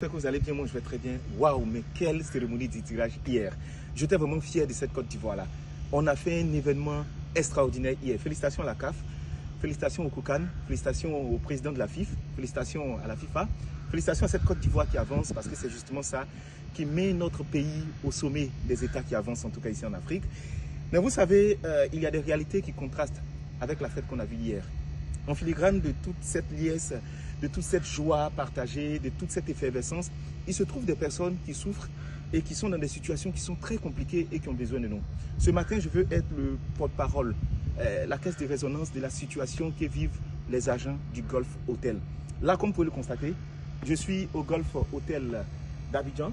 J'espère que vous allez bien, moi je vais très bien. Waouh, mais quelle cérémonie de tirage hier. J'étais vraiment fier de cette Côte d'Ivoire là. On a fait un événement extraordinaire hier. Félicitations à la CAF, félicitations au COUCAN, félicitations au président de la FIF, félicitations à la FIFA, félicitations à cette Côte d'Ivoire qui avance parce que c'est justement ça qui met notre pays au sommet des États qui avancent, en tout cas ici en Afrique. Mais vous savez, il y a des réalités qui contrastent avec la fête qu'on a vue hier. En filigrane de toute cette liesse, de toute cette joie partagée, de toute cette effervescence, il se trouve des personnes qui souffrent et qui sont dans des situations qui sont très compliquées et qui ont besoin de nous. Ce matin, je veux être le porte-parole, la caisse de résonance de la situation que vivent les agents du Golf Hotel. Là, comme vous pouvez le constater, je suis au Golf Hotel d'Abidjan.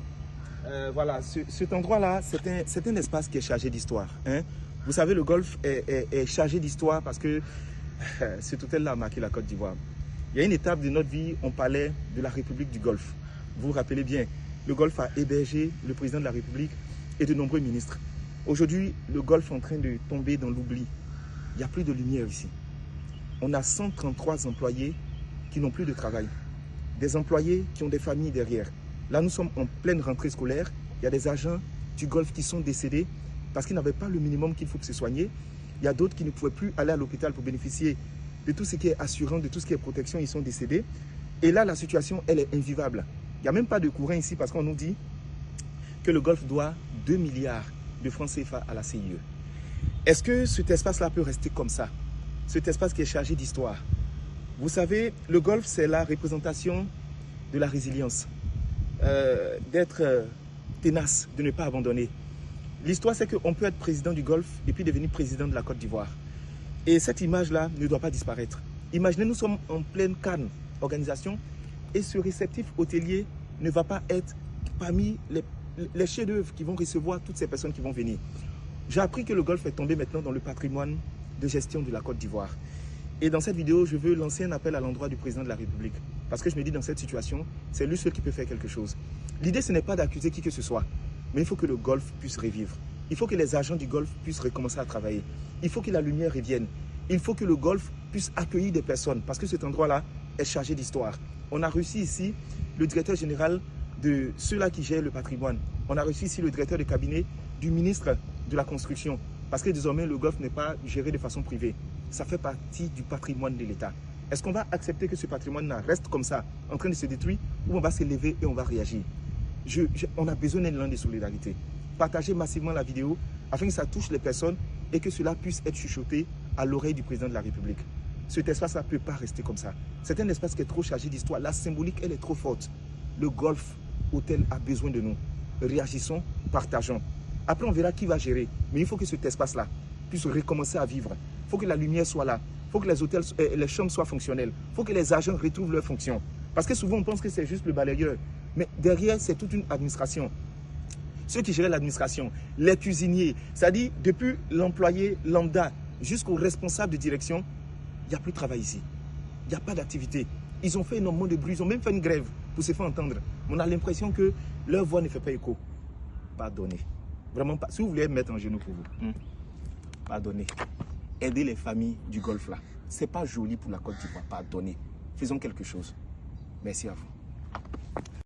Voilà, cet endroit-là, c'est un espace qui est chargé d'histoire. Hein? Vous savez, le Golf est chargé d'histoire parce que cet hôtel-là a marqué la Côte d'Ivoire. Il y a une étape de notre vie, on parlait de la République du Golfe. Vous vous rappelez bien, le Golfe a hébergé le président de la République et de nombreux ministres. Aujourd'hui, le Golfe est en train de tomber dans l'oubli. Il n'y a plus de lumière ici. On a 133 employés qui n'ont plus de travail. Des employés qui ont des familles derrière. Là, nous sommes en pleine rentrée scolaire. Il y a des agents du Golfe qui sont décédés parce qu'ils n'avaient pas le minimum qu'il faut pour se soigner. Il y a d'autres qui ne pouvaient plus aller à l'hôpital pour bénéficier de tout ce qui est assurance, de tout ce qui est protection. Ils sont décédés. Et là, la situation, elle est invivable. Il n'y a même pas de courant ici parce qu'on nous dit que le Golfe doit 2 milliards de francs CFA à la CIE. Est-ce que cet espace-là peut rester comme ça? Cet espace qui est chargé d'histoire. Vous savez, le Golfe, c'est la représentation de la résilience. D'être tenace, de ne pas abandonner. L'histoire, c'est qu'on peut être président du Golfe et puis devenir président de la Côte d'Ivoire. Et cette image-là ne doit pas disparaître. Imaginez, nous sommes en pleine Cannes, organisation, et ce réceptif hôtelier ne va pas être parmi les chefs-d'œuvre qui vont recevoir toutes ces personnes qui vont venir. J'ai appris que le Golfe est tombé maintenant dans le patrimoine de gestion de la Côte d'Ivoire. Et dans cette vidéo, je veux lancer un appel à l'endroit du président de la République. Parce que je me dis, dans cette situation, c'est lui seul qui peut faire quelque chose. L'idée, ce n'est pas d'accuser qui que ce soit. Mais il faut que le Golfe puisse revivre. Il faut que les agents du Golfe puissent recommencer à travailler. Il faut que la lumière revienne. Il faut que le Golfe puisse accueillir des personnes parce que cet endroit-là est chargé d'histoire. On a reçu ici le directeur général de ceux-là qui gèrent le patrimoine. On a reçu ici le directeur de cabinet du ministre de la Construction parce que désormais le Golfe n'est pas géré de façon privée. Ça fait partie du patrimoine de l'État. Est-ce qu'on va accepter que ce patrimoine reste comme ça, en train de se détruire, ou on va se lever et on va réagir? On a besoin d'un élan de solidarité. Partagez massivement la vidéo afin que ça touche les personnes et que cela puisse être chuchoté à l'oreille du président de la République. Cet espace-là ne peut pas rester comme ça. C'est un espace qui est trop chargé d'histoire. La symbolique, elle est trop forte. Le Golf Hotel a besoin de nous. Réagissons, partageons. Après, on verra qui va gérer. Mais il faut que cet espace-là puisse recommencer à vivre. Il faut que la lumière soit là. Il faut que les hôtels, les chambres soient fonctionnelles. Il faut que les agents retrouvent leur fonction. Parce que souvent, on pense que c'est juste le balayeur. Mais derrière, c'est toute une administration. Ceux qui gèrent l'administration, les cuisiniers, c'est-à-dire depuis l'employé lambda jusqu'au responsable de direction, il n'y a plus de travail ici. Il n'y a pas d'activité. Ils ont fait énormément de bruit, ils ont même fait une grève pour se faire entendre. On a l'impression que leur voix ne fait pas écho. Pardonnez. Vraiment pas. Si vous voulez mettre en genoux pour vous, pardonnez. Aidez les familles du Golfe là. Ce n'est pas joli pour la Côte d'Ivoire. Pardonnez. Faisons quelque chose. Merci à vous.